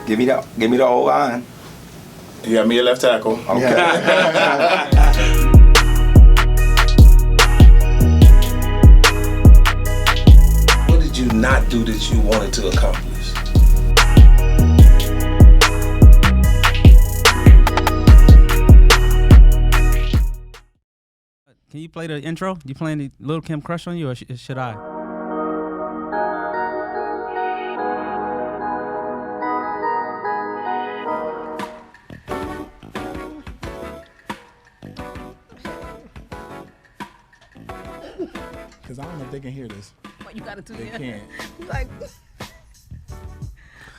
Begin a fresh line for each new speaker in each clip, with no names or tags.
Give me the old line.
You got me a left tackle.
Okay.
What did you not do that you wanted to accomplish?
Can you play the intro? You playing the Lil' Kim Crush on You, or should I?
Because I don't know if they can hear this.
What you gotta do?
They can't.
Like,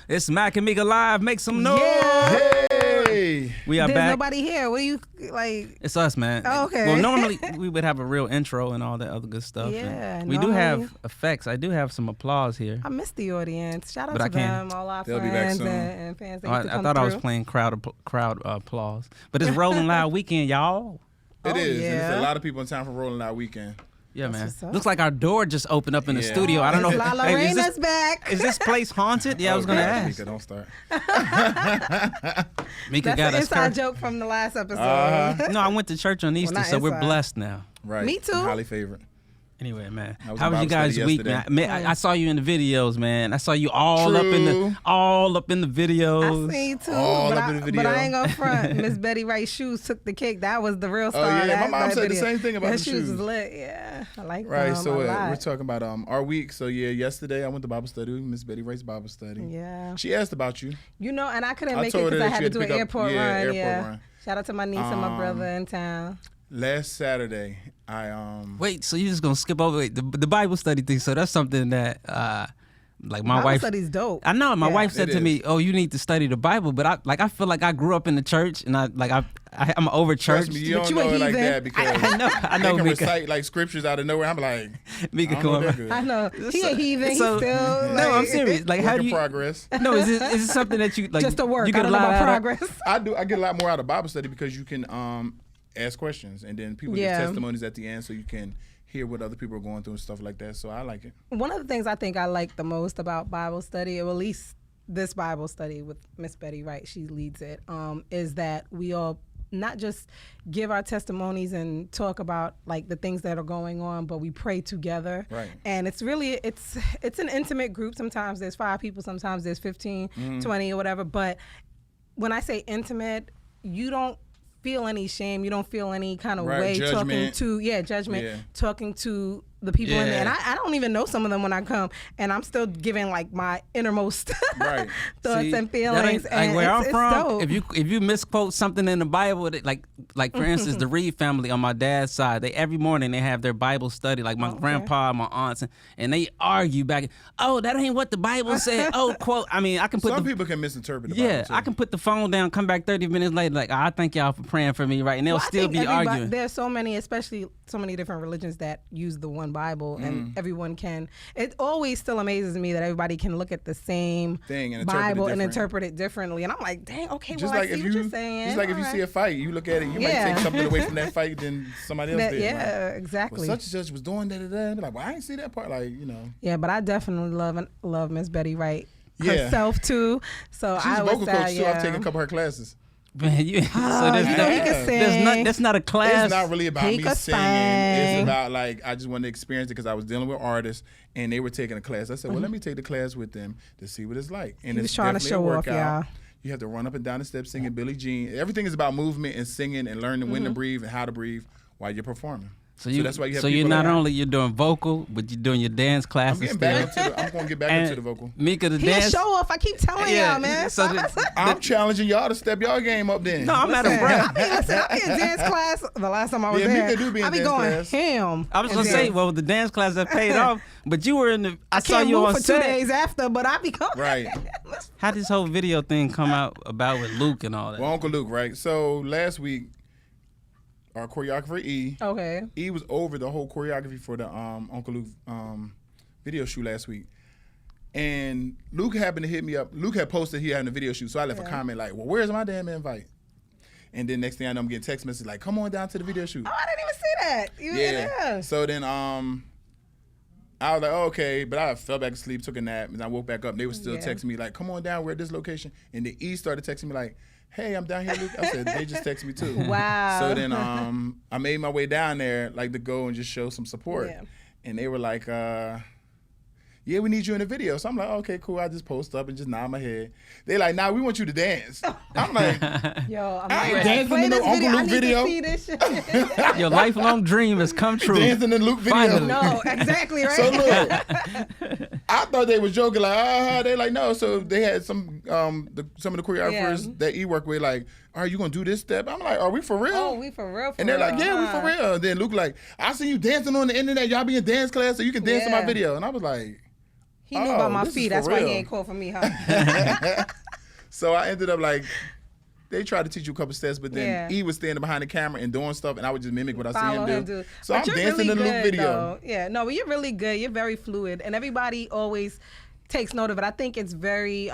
It's Mac and Meek live. Make some noise.
Hey!
We are
there's
back.
nobody here. What do you like?
It's us, man.
Oh, okay.
Well, normally we would have a real intro and all that other good stuff.
Yeah,
and we do
normally-
have effects. I do have some applause here.
I miss the audience. Shout out
But I
to
can't.
them, all our
They'll be back
friends
soon.
and fans. That
Oh,
used to
I
come
thought I was
through.
playing crowd applause, but it's Rolling Loud Weekend, y'all.
It
Oh,
is. And
yeah.
there's a lot of people in town for Rolling Out Weekend.
Yeah, man.
what's up.
Looks like our door just opened up in the
Yeah.
studio. I don't know.
La
Hey, is
Lorena's
this-
back.
Is this place haunted? Yeah, I was gonna
God,
ask.
Meeka, don't start.
Mika
That's
got
an
us
inside
covered.
joke from the last episode.
No, I went to church on Easter,
not
so we're
inside.
blessed now.
Right.
Me too.
Highly favorite.
Anyway, man,
I was
how
in
was you
Bible
guys'
study
week, man?
yesterday.
I saw you in the videos, man. I saw you all up in
True.
the videos.
I seen too,
All
but
up
I,
in the
but
video.
I ain't gonna front. Miss Betty Wright's shoes took the cake. That was the real star.
yeah,
of that,
my mom
that
said the
video.
same thing about
Her
the
shoes
shoes.
was lit. Yeah, I like
Right,
them
so
a
we're
lot.
talking about our week. So yeah, yesterday I went to Bible study, Miss Betty Wright's Bible study.
Yeah,
She asked about you.
you know, and I couldn't
I
make it
told her
because I
that
had
you
to do
had
an
to pick up-
airport
yeah,
run.
airport
Yeah,
run.
shout out to my niece and my brother in town.
Last Saturday, I
Wait, so you just gonna skip over the Bible study thing? So that's something that, like my
Bible
wife.
study's dope.
I know my
Yeah.
wife said
It
to me,
is.
"Oh, you need to study the Bible," but I feel like I grew up in the church, and I'm over
trust
church.
me, you
But
don't
you a
know it like
heathen.
that because
I know,
they can
Mika.
recite like scriptures out of nowhere. I'm like,
Mika,
I don't
come
know
on.
that good.
I know he a heathen.
So-
He still
No, I'm
like,
serious. Like, how
Work
do
in
you?
progress.
No, is it something that you like?
Just a work.
You
I
get a
don't know
lot
about
out of-
progress.
I get a lot more out of Bible study because you can ask questions and then people
Yeah.
give testimonies at the end, so you can hear what other people are going through and stuff like that. So I like it.
One of the things I think I like the most about Bible study, or at least this Bible study with Miss Betty Wright, she leads it, is that we all not just give our testimonies and talk about like the things that are going on, but we pray together.
Right.
And it's really, it's an intimate group. Sometimes there's 5 people, sometimes there's 15, 20 or whatever. But when I say intimate, you don't feel any shame. You don't feel any kind of
Right,
way
judgment.
judgment,
Yeah.
talking to the people in there. And
Yeah.
I don't even know some of them when I come, and I'm still giving like my innermost
Right.
thoughts
See,
and
that
feelings.
ain't-
And
like where I'm
it's
from,
dope.
if you misquote something in the Bible, like for instance, the Reed family on my dad's side, they every morning they have their Bible study. Like my
okay.
grandpa, my aunts, and they argue back. Oh, that ain't what the Bible said. Oh, quote. I mean, I can put
Some
the
people can misinterpret the
yeah,
Bible too.
I can put the phone down, come back 30 minutes later, like, I thank y'all for praying for me, right? And they'll
Well, I
still
think
be
everybody-
arguing.
There's so many, especially so many different religions that use the one Bible, and everyone can. It always still amazes me that everybody can look at the same
Thing and interpret it
Bible and
different.
interpret it differently. And I'm like, dang, okay,
Just
well,
like
I see
if
what
you,
you're saying.
just like if you
All
see a
right.
fight, you look at it, you might
Yeah.
take something away from that fight than somebody else did.
yeah,
Like,
exactly.
well, such and such was doing that and that. Be like, well, I didn't see that part. Like, you know,
Yeah, but I definitely love Miss Betty Wright
Yeah.
herself too. So
she's
I
a
would
vocal
say,
coach too.
yeah.
I've taken a couple of her classes.
Man, you, so
Oh,
there's,
you know he
Yeah.
can sing.
that's not a class.
It's not really about
He
me
could
singing.
sing.
It's about like I just wanted to experience it because I was dealing with artists and they were taking a class. I said, well, let me take the class with them to see what it's like. And
He was
it's
trying to
definitely
show
a
off,
workout.
y'all.
You have to run up and down the steps singing Billie Jean. Everything is about movement and singing and learning when to breathe and how to breathe while you're performing.
So you,
that's why you have
so you're
people
not
that-
only you're doing vocal, but you're doing your dance
I'm
classes
getting
still.
back into the, I'm going to get back into the vocal.
Mika, the
He a
dance.
show off. I keep telling y'all, man.
So
I'm challenging y'all to step y'all game up then.
no, I'm out of
Listen,
breath.
I be in dance class. The last time I was
Yeah,
there,
Mika do be in
I be
dance
going
class.
ham.
I was
in
gonna say,
dance.
well, the dance class that paid off, but you were in the. I saw
Can't
you
move
on
for 2
set.
days after, but I be going.
Right.
How did this whole video thing come out about with Luke and all that?
Well, Uncle Luke, right? So last week, our choreographer
Okay.
E was over the whole choreography for the Uncle Luke video shoot last week. And Luke happened to hit me up. Luke had posted he had a video shoot, so I left a comment like, well, where's my damn invite? And then next thing I know, I'm getting text messages like, come on down to the video shoot.
Oh, I didn't even see that. Yeah.
So then I was like, oh, okay, but I fell back asleep, took a nap, and I woke back up. And they were still
Yeah.
texting me like, come on down, we're at this location. And the E started texting me like, hey, I'm down here, Luke. I said, they just texted me too.
Wow.
So then I made my way down there like to go and just show some support.
Yeah.
And they were like, yeah, we need you in the video. So I'm like, okay, cool. I just post up and just nod my head. They like, nah, we want you to dance. I'm like,
Yo, I'm
I ain't
like,
dancing
play
in no
this
Uncle
video. I
Luke
need
video.
to see this shit.
Your lifelong dream has come true.
dancing in the Luke video.
Finally.
No, exactly right.
So look, I thought they was joking, like, they like, no. So they had some of the choreographers that he worked with, like, are you gonna do this step? I'm like, are we for real?
Oh, we for real.
And they're like, yeah, we for real. Then Luke like, I see you dancing on the internet. Y'all be in dance class, so you can dance in my
Yeah.
video. And I was like,
He knew about my
this is
feet.
for
That's why he
real.
ain't called for me, huh?
So I ended up like, they tried to teach you a couple steps, but then
Yeah.
he was standing behind the camera and doing stuff, and I would just mimic what I see
Follow
him
him
do.
do.
So
But
I'm
you're
dancing
really
in the Luke
good,
video.
though. Yeah, no, but you're really good. You're very fluid, and everybody always takes note of it. I think it's very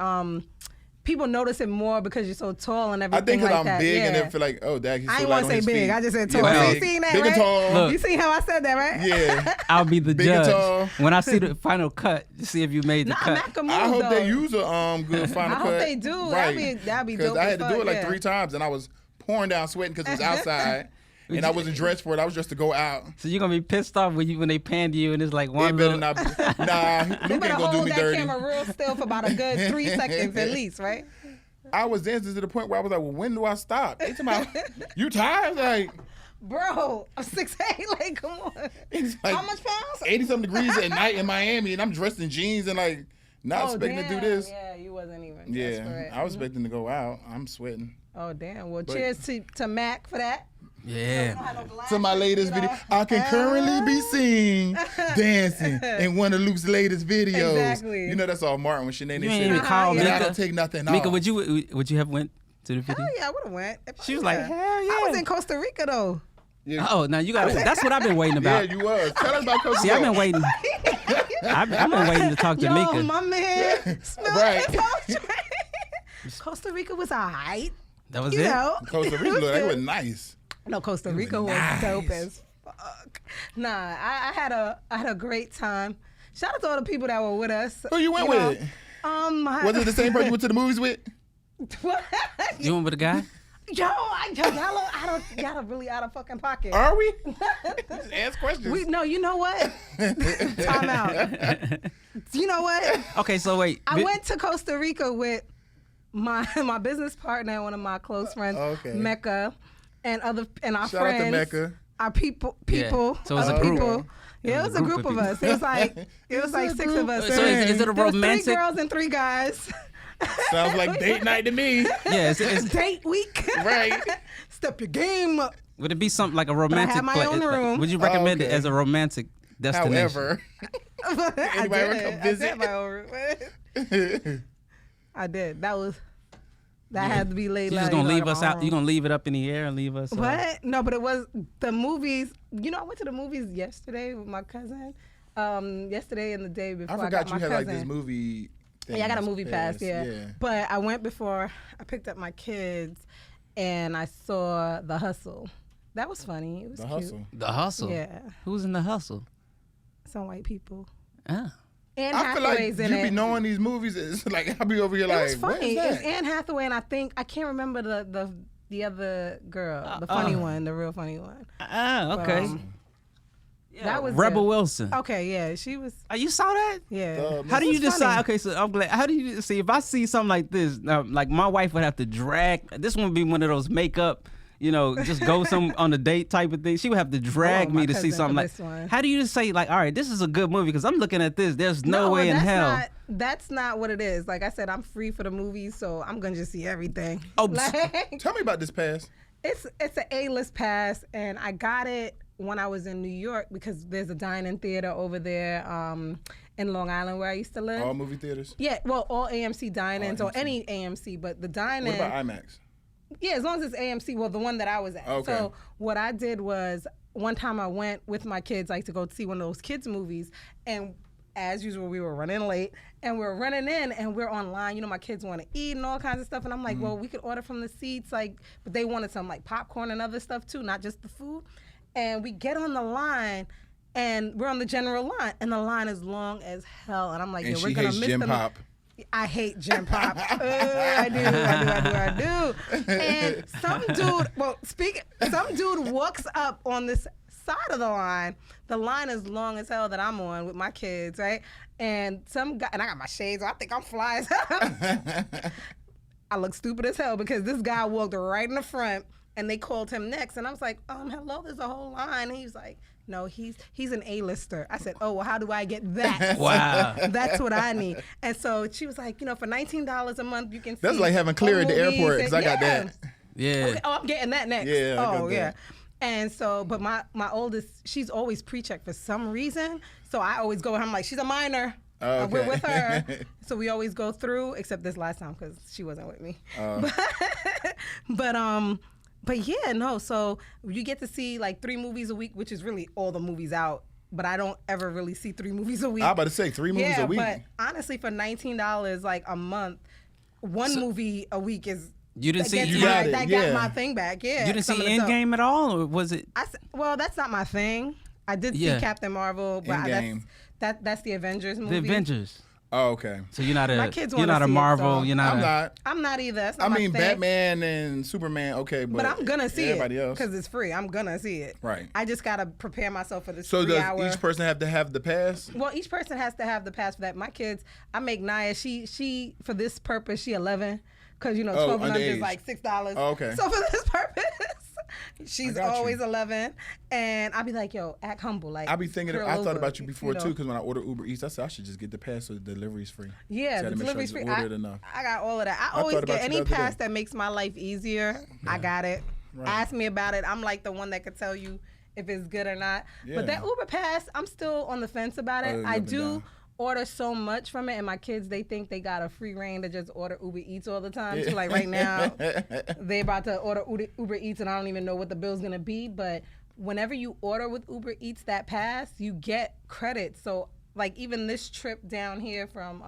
people notice it more because you're so tall and
I
everything
think because
like
I'm
that.
big
yeah.
and they feel like, oh, Dag, he's so
I ain't
light
want
on
to say
his
big.
feet.
I just said
Yeah,
tall.
Well,
You seen that,
big
right?
and tall.
Look.
You seen how I said that, right?
Yeah.
I'll be the
Big and
judge
tall.
when I see the final cut to see if you made the
Nah,
cut.
Mac and Meek,
I hope
though.
they use a good final
I
cut.
hope they do.
Right.
That'd be
Because
dope
I
as
had to do
fuck,
it like
yeah.
3 times, and I was pouring down sweating because it was outside, and I wasn't dressed for it. I was dressed to go out.
So you're gonna be pissed off when they panned you and it's like
It
one
better
little.
not be. Nah,
They
Luke ain't
better
gonna do
hold
me
that
dirty.
camera real still for about a good 3 seconds at least, right?
I was dancing to the point where I was like, well, when do I stop? They talking about, you tired? Like,
Bro, I'm 6'8". Like, come on.
it's like
How much pounds?
80-something degrees at night in Miami, and I'm dressed in jeans and like not
Oh,
expecting
damn.
to do this.
Yeah, you wasn't even.
Yeah,
desperate.
I was expecting to go out. I'm sweating.
Oh, damn. Well,
But-
cheers to Mac for that.
Yeah.
To my latest video, I can currently be seen dancing in one of Luke's latest videos.
Exactly.
You know that's all Martin when Shanae
You ain't even
said,
call
and I
Meeka.
don't take nothing
Meeka,
off.
would you have went to the video?
Hell yeah, I would have went.
She was like, hell yeah.
I was in Costa Rica, though.
Yeah,
Oh, now you got. That's what I've been waiting
yeah,
about.
you was. Tell us about Costa
See, I've been
Rica.
waiting. I've been waiting to talk to
Yo,
Meeka.
my man. Smell
Right.
his whole train. Costa Rica was all right.
That was
You
it.
know.
Costa
It
Rica,
was
look, they
good.
were nice.
No, Costa Rica was
nice.
dope as fuck. Nah, I had a great time. Shout out to all the people that were with us.
Who you went
know.
with?
Was
Was it the same person you went to the movies with?
You went with a guy?
y'all are really out of fucking pocket.
Are we? Just ask questions.
No, you know what? Time out. You know what?
Okay, so wait.
I went to Costa Rica with my business partner and one of my close friends,
Okay.
Mecca, and our
Shout out to
friends.
Mecca.
Our people.
Yeah. So it was a
other
group.
people. Yeah, it was a group of us. It was like
a
6 of us.
So is it a
There was
romantic?
3 girls and 3 guys.
Sounds like date night to me.
Yeah, it's,
Date week.
Right.
Step your game up.
would it be something like a romantic?
had my own room.
Would you recommend it
okay.
as a romantic destination?
However,
I
Anybody ever
did.
come visit?
I did my own room. I did. That had to be laid.
You just gonna leave us out? You gonna leave it up in the air and leave us?
What? No, but it was the movies. You know, I went to the movies yesterday with my cousin. Yesterday and the day before.
I forgot
got
you
my
had
cousin.
like this movie.
Yeah, I got a
thing
movie pass. Yeah.
Yeah.
But I went before I picked up my kids, and I saw The Hustle. That was funny. It was
The
cute.
Hustle.
The Hustle.
Yeah,
Who's in the Hustle?
some white people.
Ah.
Anne
I feel like
Hathaway's
you
in it.
be knowing these movies. It's like I'll be over here
It
like,
was
what
funny.
is
It's
that?
Anne Hathaway, and I can't remember the other girl, the funny one, the real funny one.
Ah. Okay.
That was
Rebel
good.
Wilson.
Okay, yeah, she was.
You saw that?
Yeah.
How do
It
you
was
decide?
funny.
Okay, so I'm glad. How do you see if I see something like this? Like my wife would have to drag. This one would be one of those makeup. Just go some on a date type of thing. She would have to drag
my
me to see
cousin
something
for
like.
this one.
How do you say like, all right, this is a good movie because I'm looking at this. There's no way in
that's
hell.
That's not what it is. Like I said, I'm free for the movies, so I'm gonna just see everything.
Oh,
Like,
Tell me about this pass.
it's an A-list pass, and I got it when I was in New York because there's a dine-in theater over there in Long Island where I used to live.
All movie theaters.
Yeah, well, all AMC dine-ins
All
or
AMC.
any AMC, but the dine-in.
What about IMAX?
Yeah, as long as it's AMC, well, the one that I was at.
Okay.
So what I did was one time I went with my kids, like to go see one of those kids movies, and as usual, we were running late, and we're running in, and we're online. My kids want to eat and all kinds of stuff, and I'm like, well, we could order from the seats, like, but they wanted some like popcorn and other stuff too, not just the food. And we get on the line, And we're on the general line, and the line is long as hell. And I'm like,
And
yo, we're
she
gonna
hates
miss
Gym
the
Pop.
I hate Gym Pop. I do. And some dude walks up on this side of the line. The line is long as hell that I'm on with my kids, right? And some guy, and I got my shades on. I think I'm fly as hell. I look stupid as hell because this guy walked right in the front, and they called him next. And I was like, hello, there's a whole line. And he was like, no, he's an A-lister. I said, oh, well, how do I get that?
Wow.
That's what I need. And so she was like, for $19 a month, you can see.
That's like having clear at the
movies
airport, because I got that.
Yeah.
Okay, I'm getting that next.
Yeah, I got
oh,
that.
yeah. And so, but my oldest, she's always pre-checked for some reason. So I always go, I'm like, she's a minor.
Okay.
We're with her. So we always go through, except this last time because she wasn't with me. But yeah, no. So you get to see like 3 movies a week, which is really all the movies out. But I don't ever really see 3 movies a week.
I was about to say 3 movies a week.
Yeah, but honestly, for $19 like a month, one movie a week is.
You didn't see.
That got my thing back. Yeah.
You didn't see
Some of the
Endgame at all, or was it?
Well, that's not my thing. I did see Captain Marvel, but that's the Avengers movie.
The Avengers.
Oh, okay.
So you're not
My kids
you're
wanna
not a
see it,
Marvel.
so-
You're not.
I'm not.
I'm not either. That's not
I
my
mean,
thing.
Batman and Superman, okay,
But I'm gonna see
everybody
it
else.
because it's free. I'm gonna see it.
Right.
I just gotta prepare myself for this
So
3
does
hour.
each person have to have the pass?
Well, each person has to have the pass for that. My kids, I make Naya. She for this purpose, she 11 because 1200 is
underage.
like $6.
Oh, okay.
So for this purpose, she's
got you.
always 11, and I'll be like, yo, act humble. Like
I be thinking,
curl
I thought
over,
about you before too,
know.
because when I order Uber Eats, I said I should just get the pass so the delivery's free.
Yeah,
So I
the
had to make sure I
delivery's
just
free.
ordered enough.
I got all of that. I
I
always
thought about
get
you
any
the other
pass
day.
that makes my life easier. I got it.
Right.
Ask me about it. I'm like the one that could tell you if it's good or not.
Yeah.
But that Uber pass, I'm still on the fence about it.
Oh,
I
up and
do
down.
order so much from it, and my kids, they think they got a free reign to just order Uber Eats all the time. So like right now, they about to order Uber Eats, and I don't even know what the bill's gonna be. But whenever you order with Uber Eats that pass, you get credit. So like even this trip down here from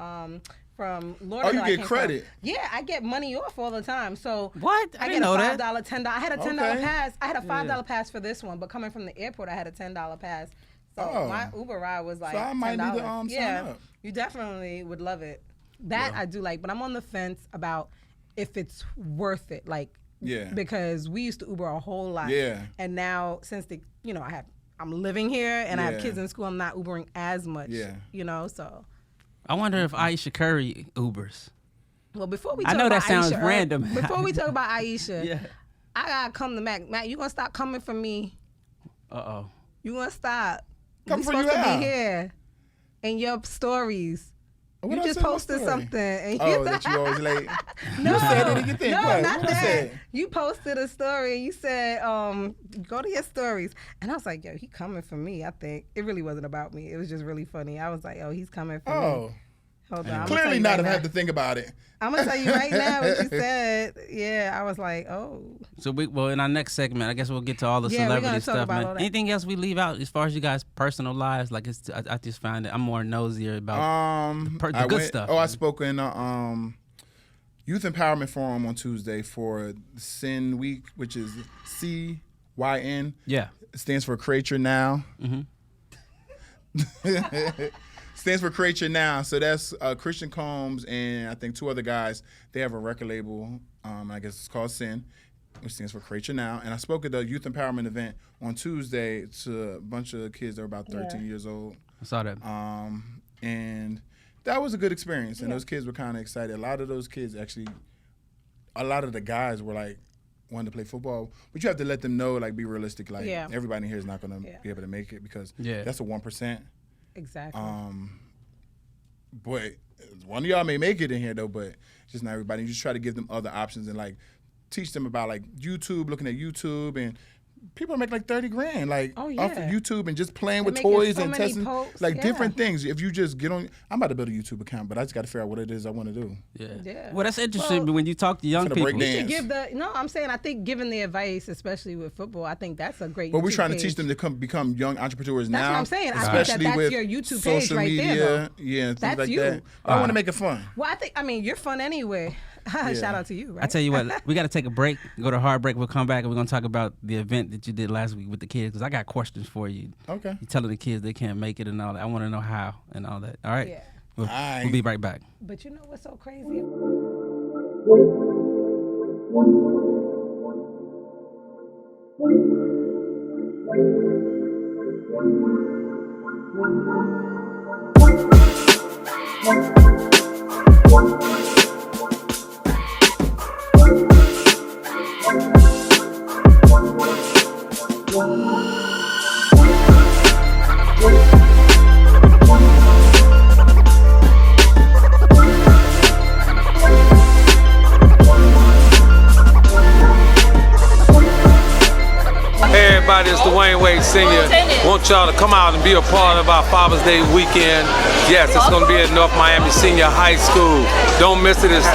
Lauderdale,
you
I
get
came
credit?
from, yeah, I get money off all the time. So
What? I
I
didn't
get
know
a
that.
$5, $10. I had a $10
Okay.
pass. I had a $5 pass for this one, but coming from the airport, I had a $10 pass. So
Oh.
my Uber ride was like
So I might
$10.
need to, sign
yeah,
up.
you definitely would love it. That
Yeah.
I do like, but I'm on the fence about if it's worth it. Like,
Yeah.
because we used to Uber a whole lot.
Yeah.
And now since I'm living here and I
Yeah.
have kids in school, I'm not Ubering as much.
Yeah.
So.
I wonder if Aisha Curry Ubers.
Well, before we
I
talk
know
about
that sounds
Aisha,
random.
Before we talk about Aisha,
Yeah.
I gotta come to Mac. Mac, you gonna stop coming for me?
Uh-oh.
You gonna stop?
Come
We
for
supposed
you
to
how?
be here in your stories.
What
You
I
just
said in my
posted
story?
something. And
Oh, that you always late.
No,
You said it in your thing.
no,
What?
not
What I
that.
said?
You posted a story. You said, go to your stories. And I was like, yo, he coming for me, I think. It really wasn't about me. It was just really funny. I was like, oh, he's coming for me.
Oh,
Hold on. I'm gonna
clearly
tell you
not.
right
I've
now.
had to think about it.
I'm going to tell you right now what you said. Yeah, I was like, oh.
So in our next segment, I guess we'll get to all the
Yeah, we're
celebrity
gonna talk
stuff,
about all
man.
that.
Anything else we leave out as far as you guys' personal lives? Like I just find it I'm more nosier about the
I
good
went-
stuff.
Oh, I spoke in a Youth Empowerment Forum on Tuesday for Sin Week, which is CYN.
Yeah.
It stands for Create Your Now. Stands for Create Your Now. So that's Christian Combs and I think 2 other guys. They have a record label. I guess it's called Sin, which stands for Create Your Now. And I spoke at the Youth Empowerment event on Tuesday to a bunch of kids that were about 13 years old.
I saw that.
And that was a good experience. And those kids were kind of excited. A lot of those kids actually, a lot of the guys were like, wanted to play football. But you have to let them know, like, be realistic. Like, everybody in here is not going to be able to make it because that's a 1%.
Exactly.
But one of y'all may make it in here, though, but just not everybody. You just try to give them other options and, like, teach them about, like, YouTube, looking at YouTube, and people make like 30 grand, like off of YouTube and just playing with
making
toys
so
and
many
testing,
posts,
like different things. If you just get on, I'm about to build a YouTube account, but I just got to figure out what it is I want to do.
Yeah.
Well, that's interesting when you talk to young
Finna
people.
break dance.
You should give I'm saying I think giving the advice, especially with football, I think that's a great.
But we're
YouTube
trying
page.
to teach them to become young entrepreneurs
That's
now.
what I'm saying. I think
especially
that's
with
your YouTube page
social
right
media,
there, though.
yeah, and things
That's
like
you.
that. I want to make it fun.
Well, I mean, you're fun anyway. Shout out to you, right?
I tell you what, we got to take a break, go to a hard break. We'll come back and we're going to talk about the event that you did last week with the kids because I got questions for you.
Okay.
You're telling the kids they can't make it and all that. I want to know how and all that. All right?
Yeah.
We'll be right back.
But you know what's so crazy?
Hey everybody, it's Dwayne Wade Sr. Want y'all to come out and be a part of our Father's Day weekend. Yes, it's going to be at North Miami Senior High School. Don't miss it. It's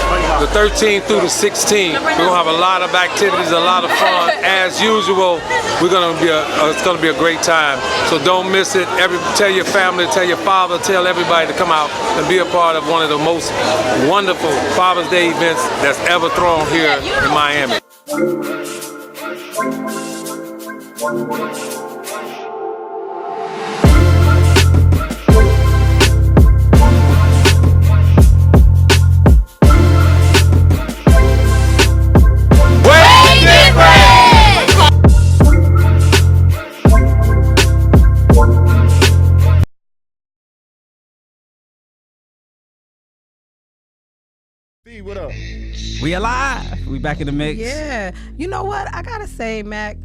the 13th through the 16th. We're going to have a lot of activities, a lot of fun. As usual, it's going to be a great time. So don't miss it. Tell your family, tell your father, tell everybody to come out and be a part of one of the most wonderful Father's Day events that's ever thrown here in Miami.
Steve, what up?
We alive. We back in the mix.
Yeah. You know what? I gotta say, Mac,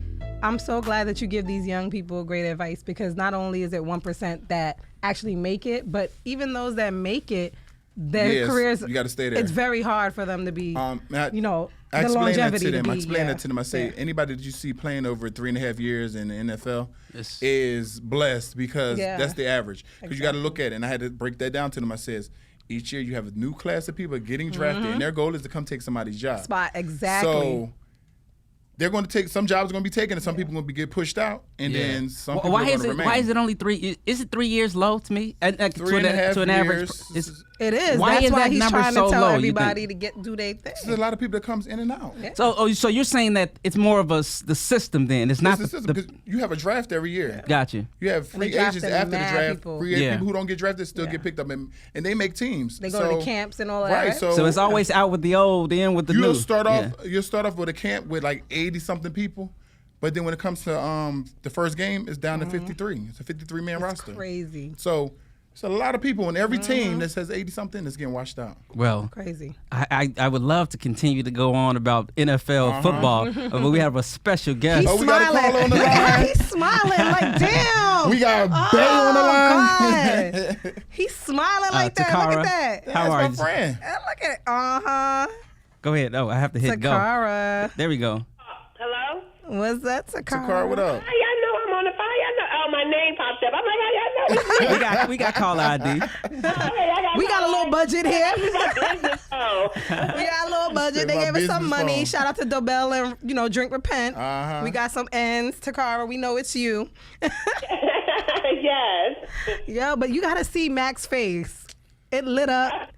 I'm so glad that you give these young people great advice because not only is it 1% that actually make it, but even those that make it, their careers,
you got to stay there.
It's very hard for them to be,
I
the
explain that
longevity
to them.
to
I
be.
explain that to them. I say anybody that you see playing over 3.5 years in the NFL is blessed because that's the average. Because you got to look at it. And I had to break that down to them. I says, each year you have a new class of people getting drafted, and their goal is to come take somebody's job.
Spot, exactly.
So they're going to take, some jobs are going to be taken, and some people are going to get pushed out, and then some people are going to remain.
Why is it only 3? Is it 3 years low to me?
3.5
to an average.
years.
It is.
Why
That's
is
why
that
he's
number
trying
so
to tell
low, you
everybody
think?
to do their thing.
There's a lot of people that comes in and out.
Yeah.
So you're saying that it's more of the system then? It's not
It's the system, because you have a draft every year.
Got you.
You have free
they
agents
drafted
after the
mad
draft.
people.
Free
Yeah.
people who don't get drafted still get picked up, and they make teams.
They go to camps and all that.
Right.
Right?
So
it's always out with the old, in with the new.
you'll start off with a camp with like 80 something people, but then when it comes to the first game, it's down to 53. It's a 53-man roster.
Crazy.
So it's a lot of people, and every team that says 80 something is getting washed out.
Well,
Crazy.
I would love to continue to go on about NFL football, but we have a special guest.
He's
we got a
smiling.
caller on the line.
He's smiling like, damn.
We got Bay on the line.
God. He's smiling like that.
Takara,
Look at that.
how are
That's
you?
my friend.
Look at it. Uh-huh.
Go ahead. Oh, I have to hit go.
Takara.
There we go.
Hello?
What's that, Takara?
Takara, what up?
How y'all know I'm on the phone? Y'all know, oh, my name popped up. I'm like, how y'all know?
we got caller ID.
We got a little budget here.
business phone.
We got a little budget. They
My
gave us some
business
money.
phone.
Shout out to Dobell and, Drink Repent.
Uh-huh.
We got some ends. Takara, we know it's you.
Yes.
Yeah, but you got to see Mac's face. It lit up.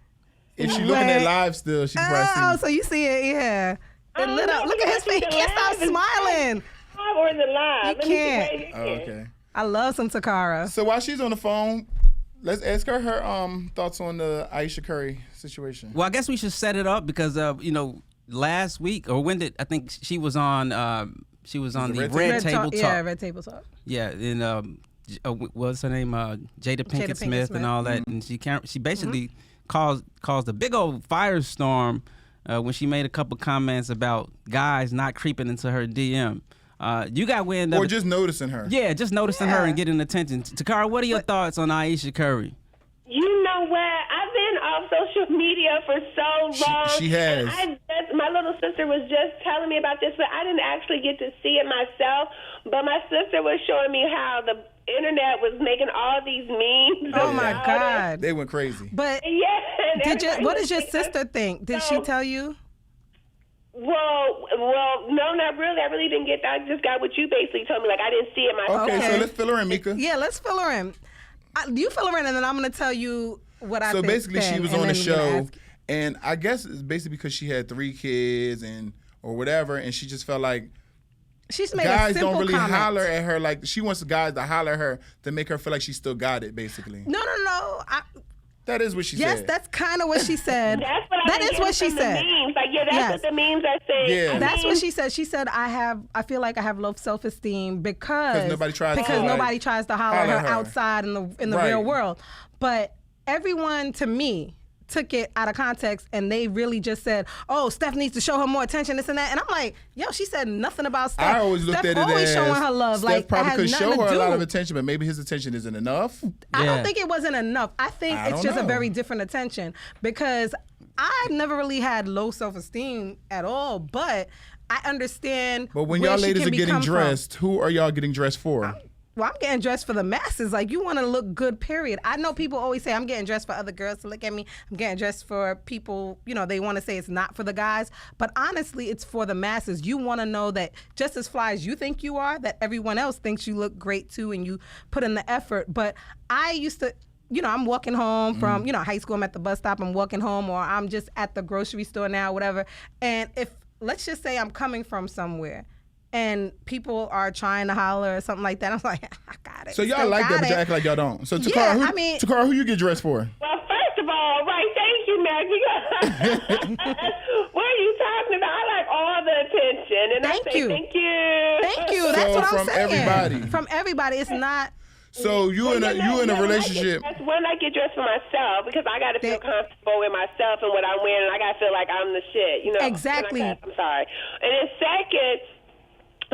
If she's looking at live still, she can probably
Oh,
see.
so you see it, yeah. It lit up.
no,
Look at his face. He can't stop smiling.
Live or is it live?
You
Let me see
can't.
where you
Oh,
can.
okay.
I love some Takara.
So while she's on the phone, let's ask her thoughts on the Aisha Curry situation.
Well, I guess we should set it up because last week or when did I think she was on the Red Table Talk.
Yeah, Red Table Talk.
Yeah, and what's her name? Jada Pinkett Smith and all that, and she basically caused a big old firestorm when she made a couple comments about guys not creeping into her DM. You got wind of
Or
it.
just noticing her.
Yeah, just noticing her and getting attention. Takara, what are your thoughts on Aisha Curry?
You know what? I've been off social media for so long.
She has.
And my little sister was just telling me about this, but I didn't actually get to see it myself. But my sister was showing me how the internet was making all these memes.
Oh my
about it.
God.
They went crazy.
But
Yeah.
what did your sister think? Did she tell you?
Well, no, not really. I really didn't get that. I just got what you basically told me. Like, I didn't see it myself.
Okay,
Okay.
so let's fill her in, Meeka.
Yeah, let's fill her in. You fill her in, and then I'm gonna tell you what I
So
think.
basically, she
then,
was
and
on the
then we're gonna
show,
ask-
And I guess it's basically because she had 3 kids or whatever, and she just felt like
she's made
guys
a simple
don't really
comment.
holler at her. Like, she wants the guys to holler at her to make her feel like she still got it, basically.
No.
That is what she said.
Yes, that's kind of what she said.
That's what
That is what she said.
The memes. Like, that's what the memes are saying.
Yeah.
That's what she said. She said, I feel like I have low self-esteem because
nobody tries
to holler at her outside in the real world. But everyone, to me, took it out of context, and they really just said, "Oh, Steph needs to show her more attention, this and that." And I'm like, "Yo, she said nothing about Steph."
I always looked at it
always
as
showing her love.
Steph
like,
probably could show her a lot of
it.
attention, but maybe his attention isn't enough.
I don't think it wasn't enough. I think it's just a
know.
very different attention, because I've never really had low self-esteem at all, but I understand.
But when
where
y'all
she
ladies
can
are getting
come from.
dressed, who are y'all getting dressed for?
Well, I'm getting dressed for the masses. Like, you want to look good, period. I know people always say, I'm getting dressed for other girls to look at me. I'm getting dressed for people, they want to say it's not for the guys. But honestly, it's for the masses. You want to know that just as fly as you think you are, that everyone else thinks you look great too, and you put in the effort. But I used to, I'm walking home from, high school. I'm at the bus stop. I'm walking home, or I'm just at the grocery store now, whatever. And if, let's just say I'm coming from somewhere, and people are trying to holler or something like that, I'm like, I got it.
So y'all like that, but you act like y'all don't. So Takara, Takara, who you get dressed for?
Well, first of all, thank you, Mac. What are you talking about? I like all the attention, and
thank you.
Thank you.
Thank you. That's what I'm saying.
Everybody.
From everybody. It's not.
So you in a relationship.
When I get dressed for myself, because I got to feel comfortable with myself and what I'm wearing, and I got to feel like I'm the shit.
Exactly.
I'm sorry. And then second,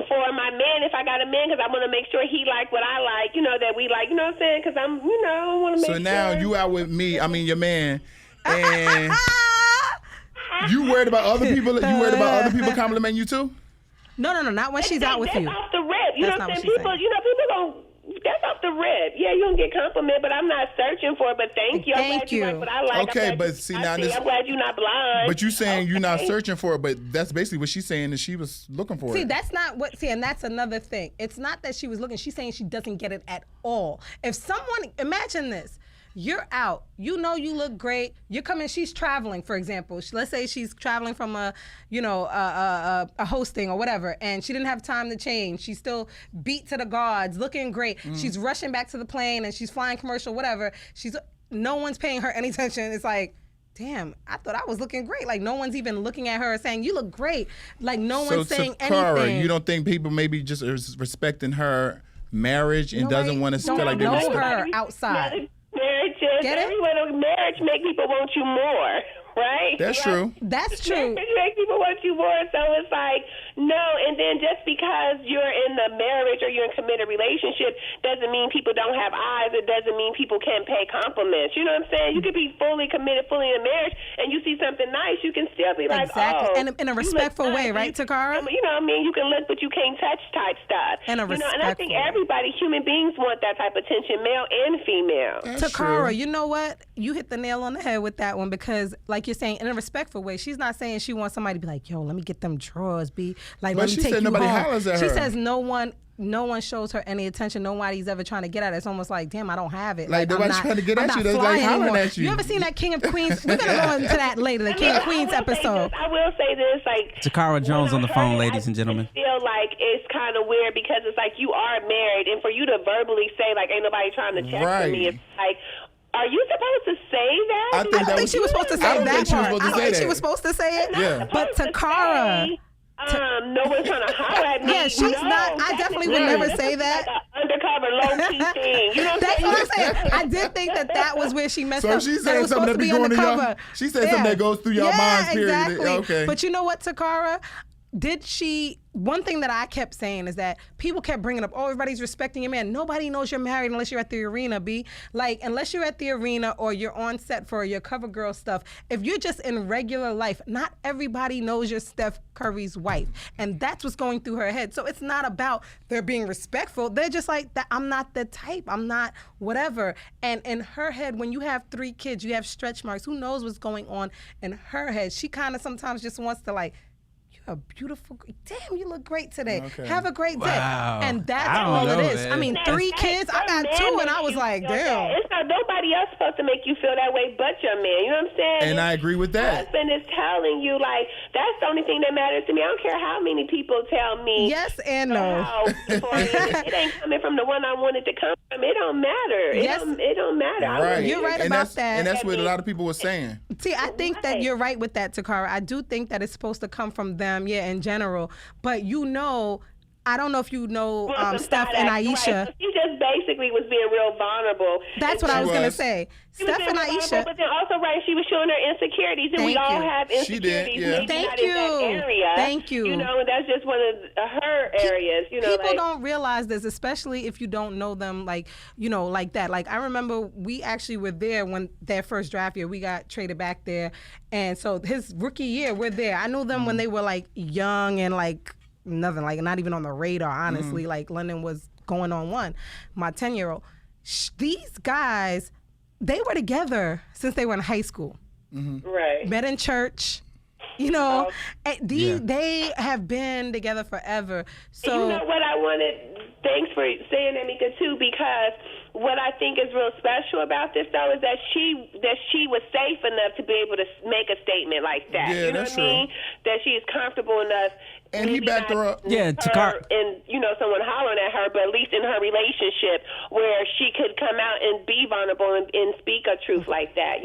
for my man, if I got a man, because I want to make sure he like what I like, that we like, you know what I'm saying? Because I want to make sure.
So now you out with me, your man, and you worried about other people? You worried about other people complimenting you too?
No, not when she's out with you.
That's off the rip. You know what I'm saying? People don't. That's off the rip. Yeah, you don't get compliment, but I'm not searching for it. But thank you. I'm glad you like what I like.
Okay, but see now this.
I'm glad you're not blind.
But you saying you're not searching for it, but that's basically what she's saying, that she was looking for it.
See, that's not what. See, and that's another thing. It's not that she was looking. She's saying she doesn't get it at all. If someone, imagine this. You're out. You look great. You're coming. She's traveling, for example. Let's say she's traveling from a hosting or whatever, and she didn't have time to change. She's still beat to the gods, looking great. She's rushing back to the plane, and she's flying commercial, whatever. No one's paying her any attention. It's like, damn, I thought I was looking great. Like, no one's even looking at her saying, you look great. Like, no one's saying anything.
You don't think people maybe just are respecting her marriage and doesn't want to feel like they
know her outside.
Marriage make people want you more, right?
That's true.
That's true.
Marriage make people want you more, so it's like, no, and then just because you're in the marriage or you're in a committed relationship doesn't mean people don't have eyes. It doesn't mean people can't pay compliments. You know what I'm saying? You could be fully committed, fully in a marriage, and you see something nice, you can still be like,
exactly.
Oh,
and in a respectful way, right, Takara?
You know what I mean? You can look, but you can't touch type stuff.
In a respectful
and I think everybody, human beings, want that type of attention, male and female.
Takara, you know what? You hit the nail on the head with that one, because, like you're saying, in a respectful way, she's not saying she wants somebody to be like, yo, let me get them drawers, B. Like,
but
let me take you home.
Nobody hollers at her.
She says no one shows her any attention. Nobody's ever trying to get at her. It's almost like, damn, I don't have it.
Like nobody's trying to get at you. That's like hollering at you.
You ever seen that King of Queens? We're gonna go into that later. The King of Queens episode.
I will say this, like,
Takara Jones on the phone, ladies and gentlemen.
I feel like it's kind of weird because it's like you are married, and for you to verbally say like, ain't nobody trying to check for me, it's like, are you supposed to say that?
I don't think she was supposed to say that part. I don't think she was supposed to say it.
Yeah.
But Takara.
No one's trying to holler at me.
Yeah, she's not. I definitely would never say that.
Like an undercover, low-key thing. You know what
That's
I'm
what I'm saying. I did think that was where she messed up.
So she's saying something that be going to y'all. She said something that goes through y'all minds. Period.
Exactly.
Okay.
But you know what, Takara? One thing that I kept saying is that people kept bringing up, oh, everybody's respecting your man. Nobody knows you're married unless you're at the arena, B. Like, unless you're at the arena or you're on set for your cover girl stuff, if you're just in regular life, not everybody knows you're Steph Curry's wife. And that's what's going through her head. So it's not about they're being respectful. They're just like, that. I'm not the type. I'm not whatever. And in her head, when you have 3 kids, you have stretch marks. Who knows what's going on in her head? She kind of sometimes just wants to, like, you're a beautiful, damn, you look great today.
Okay.
Have a great day.
Wow.
And that's
I don't
all
know,
it is.
man.
I mean, 3 kids, I got 2, and I was like, damn.
It's not nobody else supposed to make you feel that way but your man. You know what I'm saying?
And I agree with that.
Husband is telling you, like, that's the only thing that matters to me. I don't care how many people tell me.
Yes and no.
How it ain't coming from the one I wanted to come from. It don't matter.
Yes.
It don't matter.
Right.
You're right
and
about
that's,
that.
And that's what a lot of people were saying.
See, I think that you're right with that, Takara. I do think that it's supposed to come from them, in general. But I don't know if you know Steph and Aisha.
Right. She just basically was being real vulnerable.
That's what I was going to say. Steph and Aisha.
But then also, right, she was showing her insecurities, and we all have insecurities.
She did, yeah.
Maybe
Thank
not in that
you.
area.
Thank you.
You know, and that's just one of her areas. You know,
People don't realize this, especially if you don't know them, like that. Like, I remember we actually were there when their first draft year. We got traded back there, and so his rookie year, we're there. I knew them when they were like young and like nothing, like not even on the radar, honestly. Like London was going on 1. My 10-year-old. These guys, they were together since they were in high school.
right.
Met in church. You know, they have been together forever. So
you know what I wanted? Thanks for saying that, Meeka, too, because what I think is real special about this, though, is that she was safe enough to be able to make a statement like that.
Yeah,
you know
that's
what I mean? That she is comfortable enough.
And he backed her up.
Yeah, Takara.
And, someone hollering at her, but at least in her relationship where she could come out and be vulnerable and speak a truth like that,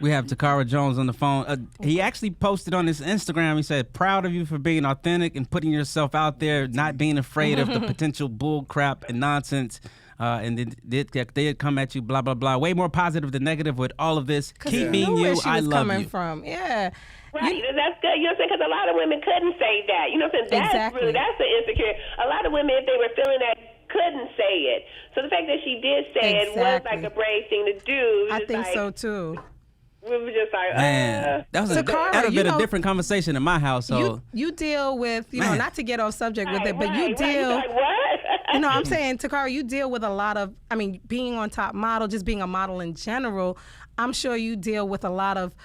We have Takara Jones on the phone. He actually posted on his Instagram, he said, proud of you for being authentic and putting yourself out there, not being afraid of the potential bull crap and nonsense. And they'd come at you, blah, blah, blah. Way more positive than negative with all of this. Keep being you. I love you.
From. Yeah.
Right, that's good. You know what I'm saying? Because a lot of women couldn't say that. You know what I'm saying?
Exactly.
That's the insecure. A lot of women, if they were feeling that, couldn't say it. So the fact that she did say it was like a brave thing to do.
I think so too.
We were just like,
man, that would have been a different conversation in my household.
You deal with, not to get off subject with it, but you deal.
Like, what?
I'm saying, Takara, you deal with a lot of, being on Top Model, just being a model in general. I'm sure you deal with a lot of,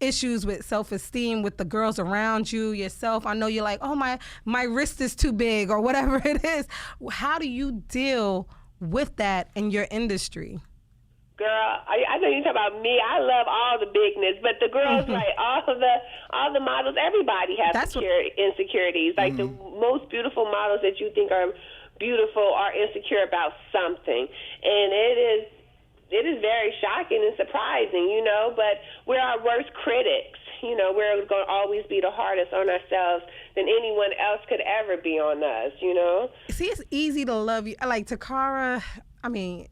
issues with self-esteem with the girls around you, yourself. I know you're like, oh, my wrist is too big or whatever it is. How do you deal with that in your industry?
Girl, I know you talk about me. I love all the bigness, but the girls, like all the models, everybody has insecurities. Like the most beautiful models that you think are beautiful are insecure about something, and it is very shocking and surprising, but we're our worst critics. We're going to always be the hardest on ourselves than anyone else could ever be on us,
See, it's easy to love you. Like Takara,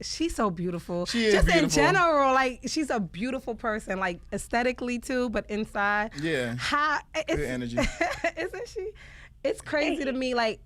she's so beautiful.
She is
just
beautiful.
In general, like she's a beautiful person, like aesthetically too, but inside.
Yeah. Good energy.
Isn't she? It's crazy to me, like,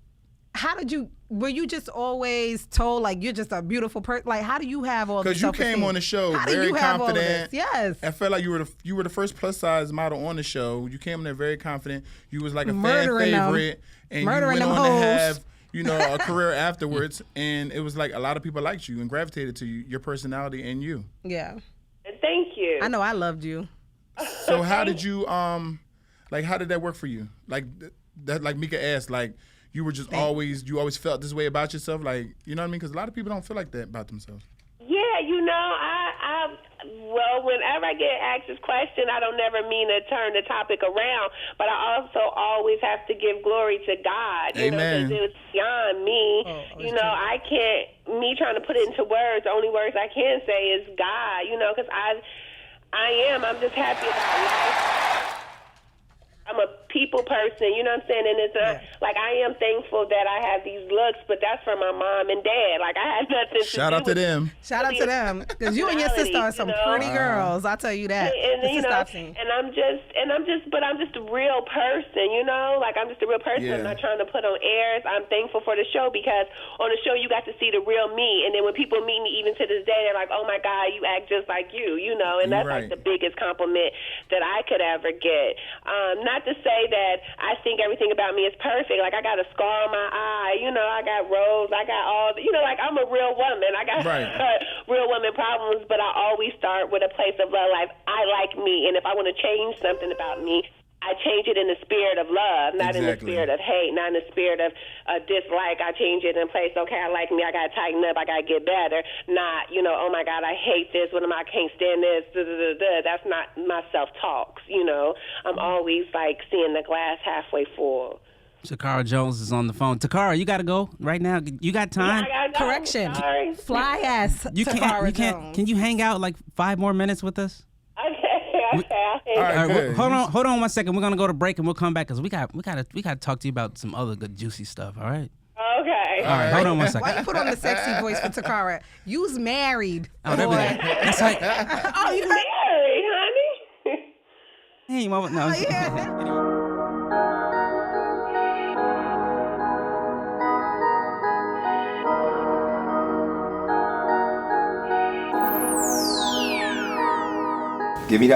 were you just always told, like, you're just a beautiful person? Like, how do you have all this?
Because you came on the show very confident.
Yes.
I felt like you were the first plus-size model on the show. You came in there very confident. You was like a
Murdering
fan favorite. And
Murdering
you went
them
on
hoes.
to have, a career afterwards. And it was like a lot of people liked you and gravitated to you, your personality and you.
Yeah.
Thank you.
I know I loved you.
So how did you, how did that work for you? Like, that, like Meeka asked, like, you were just you always felt this way about yourself? Like, you know what I mean? Because a lot of people don't feel like that about themselves.
Yeah, well, whenever I get asked this question, I don't never mean to turn the topic around, but I also always have to give glory to God.
Amen.
Because it was beyond me. I can't, me trying to put it into words, the only words I can say is God, because I'm just happy about life. I'm a people person, you know what I'm saying? And it's not, like, I am thankful that I have these looks, but that's from my mom and dad. Like, I had nothing to
Shout out to them.
Shout out to them. Because you and your sister are some pretty girls. I'll tell you that.
And I'm just a real person, Like, I'm just a real person.
Yeah.
I'm not trying to put on airs. I'm thankful for the show because on the show you got to see the real me. And then when people meet me even to this day, they're like, oh, my God, you act just like you, And that's like the biggest compliment that I could ever get. Not to say that I think everything about me is perfect. Like, I got a scar on my eye, I got rolls, I got all, like, I'm a real woman. I got real woman problems, but I always start with a place of love. Like, I like me, and if I want to change something about me, I change it in the spirit of love, not in the
Exactly.
spirit of hate, not in the spirit of dislike. I change it in place. Okay, I like me. I got to tighten up. I got to get better. Not, oh, my God, I hate this. What am I can't stand this. That's not my self-talks, I'm always, like, seeing the glass halfway full.
Takara Jones is on the phone. Takara, you got to go right now. You got time?
Yeah, I gotta go.
Correction.
Sorry.
Fly ass Takara Jones.
Can you hang out like 5 more minutes with us?
Okay.
All right, good.
Hold on 1 second. We're gonna go to break and we'll come back because we gotta talk to you about some other good juicy stuff. All right.
Okay.
All right. Hold on 1 second.
Why you put on the sexy voice for Takara? You's married.
Oh, that's like.
Oh, you
Married, honey.
Hey, mama. No.
yeah.
Give me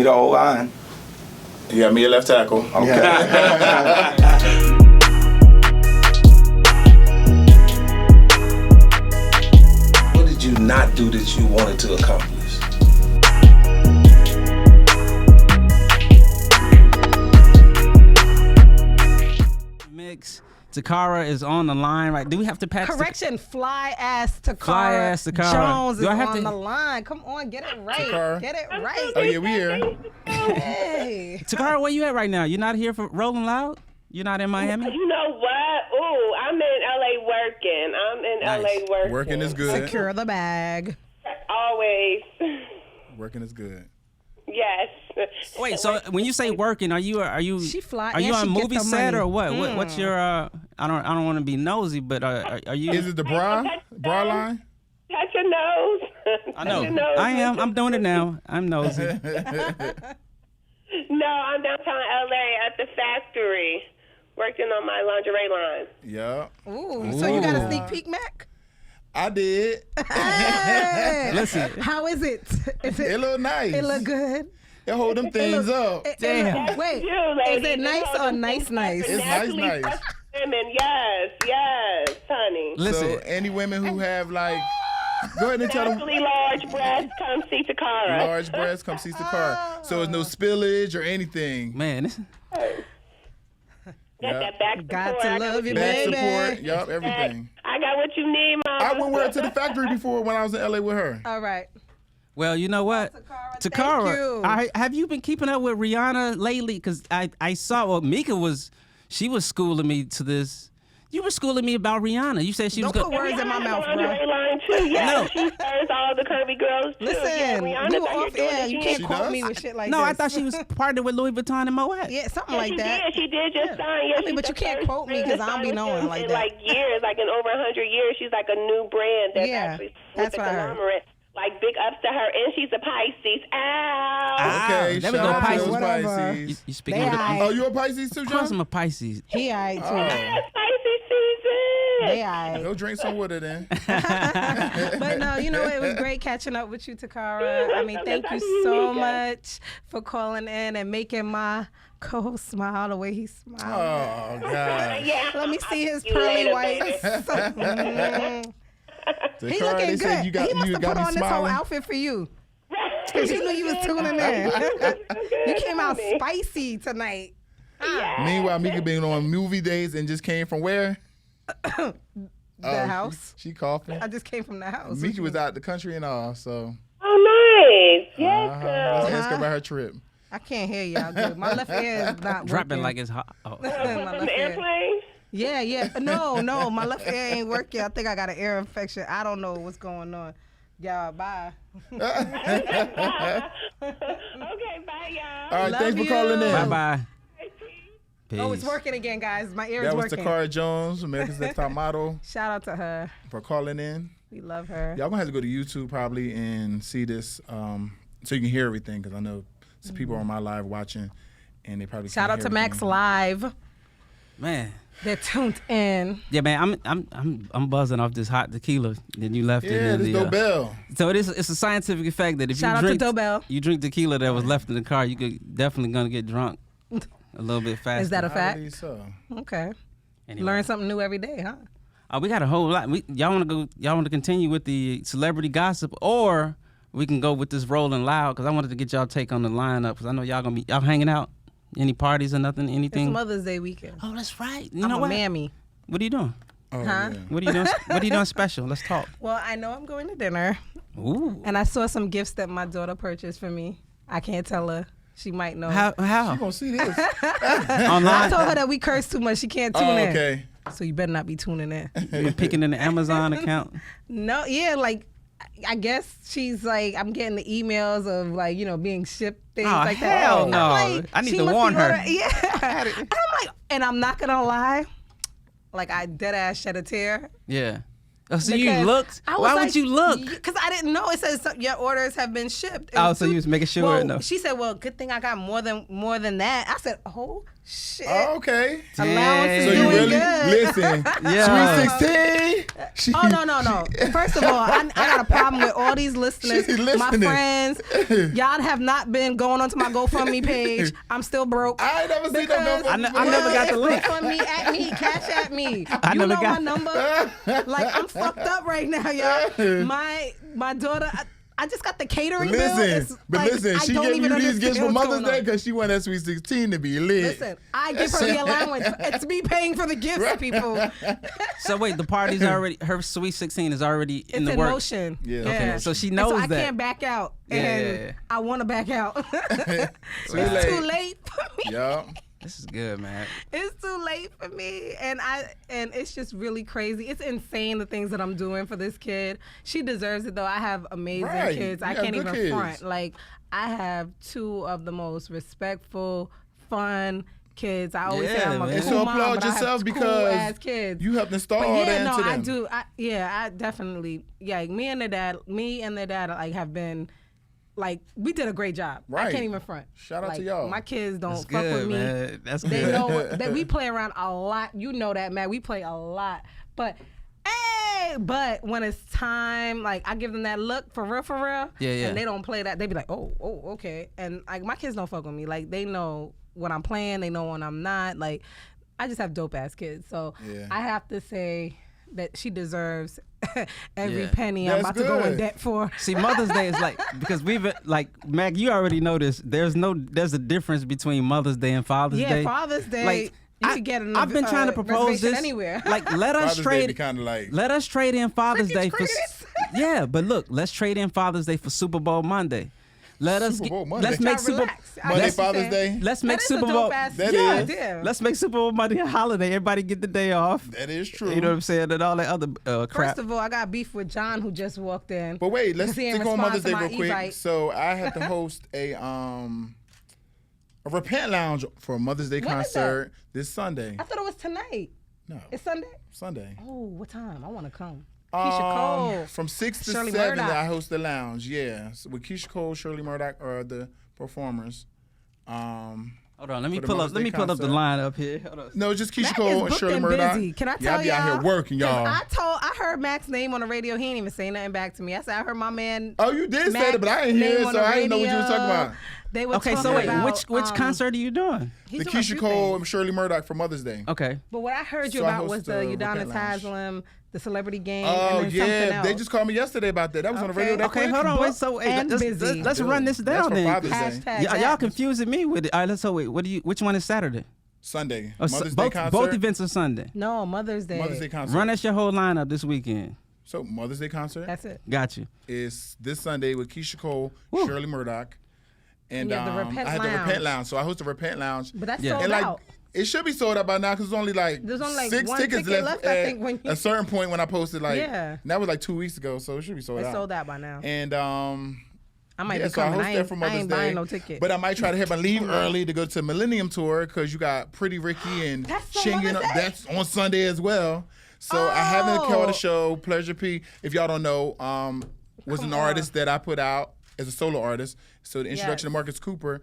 the old line.
You got me a left tackle.
Okay.
What did you not do that you wanted to accomplish?
Mix. Takara is on the line, right? Do we have to patch?
Correction, fly ass Takara
Fly ass Takara.
Jones is
Do I have
on
to-
the line. Come on, get it right.
Takara.
Get it right.
Oh, yeah, we here.
Hey.
Takara, where you at right now? You're not here for Rolling Loud? You're not in Miami?
You know what? Ooh, I'm in LA working.
Nice.
Working is good.
Secure the bag.
Always.
Working is good.
Yes.
Wait, so when you say working, are you
She fly
are you
and
on
she
a
get
movie
the
set
money.
or what? What's your I don't want to be nosy, but are you?
Is it the bra line?
Touch your nose.
I
Touch your
know.
nose.
I am. I'm doing it now. I'm nosy.
No, I'm downtown LA at the factory, working on my lingerie line.
Yeah,
Ooh, so you got a sneak peek, Mac?
I did.
Hey.
Listen.
How is it? Is
It look nice.
It look good.
It hold them things up.
Damn.
Wait,
You, lady.
is it nice or nice?
It's nice.
Women, yes, honey.
Listen.
So any women who have like, go ahead and tell them.
Naturally large breasts, come see Takara.
Large breasts, come see Takara. So there's no spillage or anything.
Man,
Got that back support.
Got to
I
love you,
what
Back
baby.
support, yup, everything.
I got what you need, mama.
I went with her to the factory before when I was in LA with her.
All right.
well, you know what?
Takara, thank you.
Have you been keeping up with Rihanna lately? Because I saw Meeka was schooling me to this. You were schooling me about Rihanna. You said she was
Don't put
going.
words in my mouth, bro.
Lingerie line too. Yeah,
No.
she serves all the curvy girls too.
Listen,
yeah, Rihanna
we
out
were
here
off
doing
air.
it
You
again.
can't
She
quote
does?
me with shit like
No,
this.
I thought she was partnered with Louis Vuitton and Moet.
Yeah, something
Yeah,
like that.
She did just sign. Yeah,
I mean,
she's
but
the
you can't
first
quote me 'cause I don't be
brand
knowing
in
like
in
that.
like years, like in over 100 years. She's like a new brand that's
Yeah,
actually
that's
with the
what I heard.
conglomerate. Like big ups to her, and she's a Pisces. Ow!
Ah,
Okay,
there we
shout
go,
out to
Pisces.
those
Whatever.
Pisces.
You speaking
They
with
aight.
Oh, you a Pisces too,
Of course
John?
I'm a Pisces.
He alright too.
It's Pisces season.
They alright.
Go drink some with her then.
But no, you know, it was great catching up with you, Takara. I mean, thank you so much for calling in and making my co-host smile the way he smiled.
Oh God.
Yeah.
Let me see his
You
pearly
later,
whites.
baby.
He
Takara,
looking
they said
good.
you got
He must
you
have
got
put
me
on this whole
smiling.
outfit for you. Because you knew you was tuning in. You came out spicy tonight.
Meanwhile, Meeka been on movie days and just came from where?
The
Oh,
house.
She coughing.
I just came from the house.
Meeka was out the country and all, so
Oh, nice. Yes,
let's
girl.
ask her about her trip.
I can't hear y'all good. My left ear is not
Dropping
working.
like it's hot. Oh.
My
From
left
the
ear.
airplane?
Yeah. No, my left ear ain't working. I think I got an ear infection. I don't know what's going on. Y'all, bye.
Okay, bye, y'all.
All right,
Love
thanks for
you.
calling in.
Bye bye. Peace.
Oh, it's working again, guys. My ear
That
is
was
working.
Takara Jones, America's Next Top Model,
Shout out to her.
for calling in.
We love her.
Y'all gonna have to go to YouTube probably and see this, so you can hear everything. Because I know some people on my live watching, and they probably
Shout
can't
out
hear
to Max
everything.
Live.
Man.
They're tuned in.
Yeah, man, I'm buzzing off this hot tequila that you left
Yeah,
in
this
the.
Dobell.
So it's a scientific effect that if
Shout
you
out to
drink
Dobell.
you drink tequila that was left in the car, you could definitely gonna get drunk a little bit faster.
Is that a
I
fact?
believe so.
Okay.
Anyway.
Learn something new every day, huh?
We got a whole lot. Y'all want to continue with the celebrity gossip, or we can go with this Rolling Loud because I wanted to get y'all take on the lineup because I know y'all hanging out. Any parties or nothing? Anything?
It's Mother's Day weekend.
Oh, that's right.
I'm a mammy.
What are you doing?
Oh,
Huh?
yeah.
What are you doing? What are you doing special? Let's talk.
Well, I know I'm going to dinner.
Ooh.
And I saw some gifts that my daughter purchased for me. I can't tell her. She might know.
How?
You gonna see this?
I
Online?
told her that we curse too much. She can't tune
Oh,
in.
okay.
So you better not be tuning in.
You been picking in the Amazon account?
No, yeah, like I guess she's like, I'm getting the emails of like, you know, being shipped, things
Oh,
like that.
hell
I'm
no.
like,
I need
she
to
must be
warn her.
ordering- Yeah. And I'm like, and I'm not gonna lie, like I dead ass shed a tear.
Yeah. Oh, so you
Because
looked?
I was
Why
like,
would you look?
Because I didn't know. It says your orders have been shipped. It
Oh, so you was making sure?
Well,
No.
she said, "Well, good thing I got more than that." I said, "Oh shit."
Oh, okay.
Allowance is
So you
doing
really
good.
listen?
Yeah.
Sweet 16. She,
Oh no! First of all, I got a problem with all these listeners,
She's
my
listening.
friends. Y'all have not been going onto my GoFundMe page. I'm still broke.
I ain't never seen no
Because-
GoFundMe.
I never got the link.
GoFundMe at me, cash at me.
I
You
never
know
got
my number. Like I'm fucked up right now, y'all. My daughter. I just got the catering bill.
Listen,
It's like, I
she
don't
giving
even
you these gifts for
understand what's
Mother's
going
Day
on.
because she want that Sweet 16 to be lit.
Listen, I give her the allowance. It's me paying for the gifts, people.
So wait, the party's already, her Sweet 16 is already in
It's
the
in
works.
motion.
Yeah.
Okay, so she
And
knows
so I
that.
can't back out,
Yeah.
and I want to back out. It's
late.
too late for me.
Yup.
This is good, man.
It's too late for me, and it's just really crazy. It's insane the things that I'm doing for this kid. She deserves it though. I have amazing
Right.
kids.
You
I
have
can't
good
even
kids.
front. Like I have two of the most respectful, fun kids. I always say
Yeah,
I'm a
man.
And
cool
so
mom,
applaud
but I have
yourself
cool
because
ass kids.
you helped install
But
all
yeah,
that
no,
into them.
I do. I definitely. Yeah, like, me and their dad, like have been. Like we did a great job.
Right.
I can't even front.
Shout out to
Like,
y'all.
My kids don't
That's
fuck
good,
with me.
man. That's
They
good.
know that we play around a lot. You know that, man. We play a lot. But when it's time, like I give them that look for real.
Yeah.
And they don't play that. They be like, oh, okay. And like my kids don't fuck with me. Like they know when I'm playing. They know when I'm not. Like I just have dope ass kids. So
Yeah.
I have to say that she deserves every
Yeah.
penny I'm
That's
about to go in
good.
debt for.
See, Mother's Day is like, because we've like, Mac, you already know this. There's a difference between Mother's Day and Father's Day.
Yeah, Father's Day.
Like,
you could get
I've been trying to propose
reservation
this
anywhere.
Like, let us
Father's Day
trade.
be kind of like,
Let us trade in Father's
Freaking
Day for.
treat
Yeah, but look, let's trade in Father's Day for Super Bowl Monday. Let us
Super
get.
Bowl Monday.
Let's make
Y'all
Super.
relax. I
Monday
guess you
Father's
can.
Day.
Let's make
That is
Super
a
Bowl.
dope-ass-
That
yeah,
is.
damn.
Let's make Super Bowl Monday a holiday. Everybody get the day off.
That is true.
You know what I'm saying? And all that other crap.
First of all, I got beef with John who just walked in.
But wait, let's
'Cause he ain't
stick on
respond
Mother's
to
Day
my
real quick.
Evite.
So I had to host a repent lounge for a Mother's Day
When is
concert this Sunday.
I thought it was tonight.
No,
It's Sunday?
Sunday.
Oh, what time? I want to come. Keisha Cole.
From 6 to
Shirley
7,
Murdoch.
I host the lounge. Yeah, so with Keisha Cole, Shirley Murdoch are the performers.
Hold on, let me
for the
pull up.
Mother's
Let
Day
me pull up the
concert.
line up here. Hold on.
No, just Keisha
Mac
Cole
is
and
booked
Shirley
and
Murdoch.
busy. Can I tell
y'all be out
y'all?
here working,
'Cause
y'all.
I heard Mac's name on the radio. He ain't even say nothing back to me. I said I heard my man.
Oh, you did say
Mac's
that, but I didn't hear
name
it,
on
so
the
I didn't know what you was talking
radio.
about.
They were
Okay, so
talking
wait,
about,
which concert are you doing?
he's
The
doing a
Keisha
few
Cole
things.
and Shirley Murdoch for Mother's Day.
Okay.
But what I heard you
So I
about was
host
the
the
Udonis
Repent Lounge.
Haslam, the celebrity game,
Oh,
and then something
yeah.
else.
They just called me yesterday about that. That was on the radio
Okay.
that
Okay,
quick.
hold on. Wait, so wait,
and busy.
let's run this
That's
down
for
then.
Father's Day.
Hashtag
Y'all
that.
confusing me with it. All right, so wait, which one is Saturday?
Sunday.
Oh,
Mother's Day
both,
concert.
both events are Sunday.
No, Mother's Day.
Mother's Day concert.
Run us your whole lineup this weekend.
So Mother's Day concert
That's it.
Got you.
is this Sunday with Keisha Cole,
Woo.
Shirley Murdoch, and
You have the Repent
I had the
Lounge.
Repent Lounge. So I host the Repent Lounge.
But that's
Yeah.
sold
And like
out.
it should be sold out by now because there's only like
There's only, like,
6
one
tickets
ticket
left,
left, I
at
think, when you-
a certain point when I posted like
Yeah.
and that was like 2 weeks ago, so it should be sold
It's
out.
sold out by now.
And
I might
yeah,
be
so I
coming.
host
I
that
ain't,
for
I
Mother's
ain't
Day.
buying no ticket.
But I might try to have my leave early to go to Millennium Tour because you got Pretty Ricky and
That's on
Chingin.
Mother's Day?
That's on Sunday as well. So I haven't called
Oh.
the show. Pleasure P, if y'all don't know, was
Come
an artist that I put out as a solo artist. So the introduction
Yes.
to Marcus Cooper,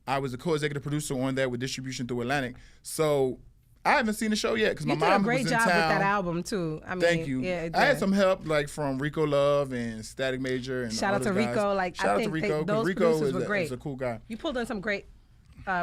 I was a co-executive producer on that with distribution through Atlantic. So I haven't seen the show yet because my
you did
mom
a great
was in
job
town.
with that album too. I mean,
Thank you.
Yeah, it
I had
did.
some help like from Rico Love and Static Major and
Shout
all
out to
those guys.
Rico. Like, I
shout out to
think
Rico
those
Rico
producers
is
were
a,
great.
is a cool guy.
You pulled in some great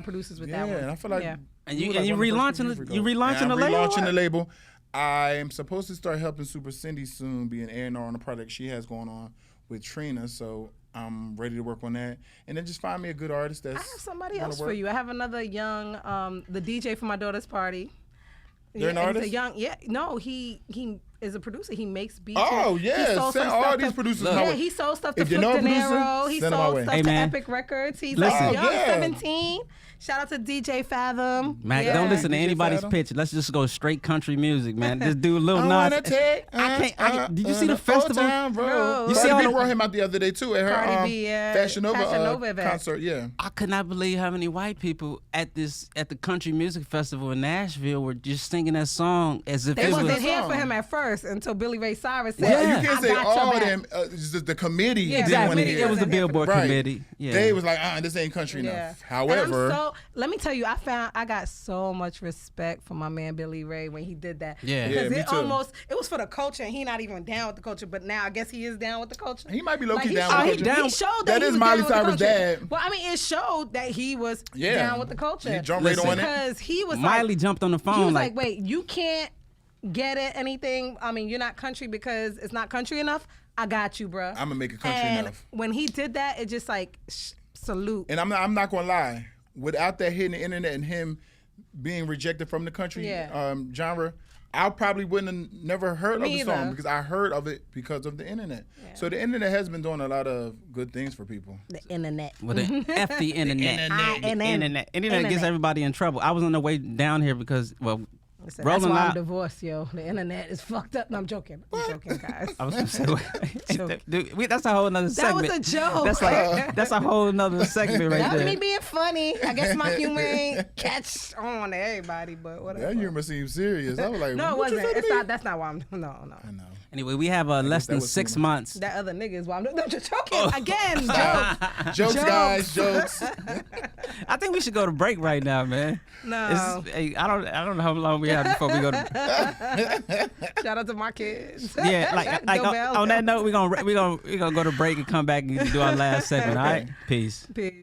producers with
Yeah,
that one.
and I feel like
yeah.
And
we
you
were, like,
and you
one of the first
relaunching
producers
the you
Rico.
relaunching
And
the
I'm
label.
relaunching the label. I'm supposed to start helping Super Cindy soon, be an A&R on a project she has going on with Trina. So I'm ready to work on that. And then just find me a good artist that's.
I have somebody else for you. I have another young, the DJ for my daughter's party.
They're an artist?
He is a producer. He makes beats.
Oh, yeah. Send all these producers.
Yeah, he sold stuff to
If you know a
Flip De
producer,
Niro. He
send them
sold
my way.
stuff
Hey,
to
man.
Epic Records. He's
Listen.
like young,
Yeah.
17. Shout out to DJ Fathom.
Mac,
Yeah.
don't listen to
DJ
anybody's
Fathom.
pitch. Let's just go straight country music, man. Just do a little
I
Nas.
wanna take.
Did you see the festival?
Bro.
You see
Cardi
all
B
the-
brought him out the other day too at her
Cardi B, yeah.
Fashion Nova,
Fashion Nova event.
concert. Yeah.
I could not believe how many white people at the country music festival in Nashville were just singing that song as if
They
it
wasn't
was.
here for him at first until Billy Ray Cyrus said,
Yeah.
You can't
I
say
got your
all
back.
them. Just the committee.
Yeah,
didn't
Exactly.
want to hear
It was the Billboard
Right.
committee. Yeah.
They was like, this ain't country
Yeah.
enough.
And
However,
let me tell you, I got so much respect for my man Billy Ray when he did that.
Yeah.
Because
Yeah, me too.
it was for the culture, and he not even down with the culture. But now I guess he is down with the culture.
he might be low key
he
down
showed-
with the culture.
He showed
That
he
is
was
Miley
down with the
Cyrus'
culture.
dad.
Well, I mean, it showed that he was
Yeah.
down with the culture.
He jumped right
Listen.
on it.
Because he was
Miley jumped on the phone
he was
like,
wait, you can't get it anything. I mean, you're not country because it's not country enough. I got you, bruh.
I'ma make it country
and
enough.
when he did that, it just like salute.
And I'm not gonna lie. Without that hitting the internet and him being rejected from the country genre, I probably wouldn't have never heard
Me
of the song
either.
because I heard of it because of the internet.
Yeah.
So the internet has been doing a lot of good things for people.
The internet.
well, the F the internet.
Internet.
Internet gets everybody in trouble. I was on the way down here because, well,
That's
Rolling
why I'm
Loud.
divorced, yo. The internet is fucked up. No, I'm joking. I'm joking, guys.
I was gonna say,
Joke.
dude, that's a whole nother
That was
segment.
a joke.
That's like that's a whole nother segment right
That was
there.
me being funny. I guess my humor ain't catch on to everybody, but whatever.
That humor seems serious. I was like,
No, it
what you
wasn't.
say to
It's
me?
not. That's not why I'm. No.
I know.
Anyway, we have less
that
than
was
6
humor.
months.
That other nigga is why I'm. No, I'm just joking.
Oh.
Again, joke.
Jokes, guys, jokes.
I think we should go to break right now, man.
No.
Hey, I don't know how long we have before we go to.
Shout out to my kids.
Yeah, like
Go Bell.
on that note, we're gonna go to break and come back and do our last segment. All right, peace.
Peace.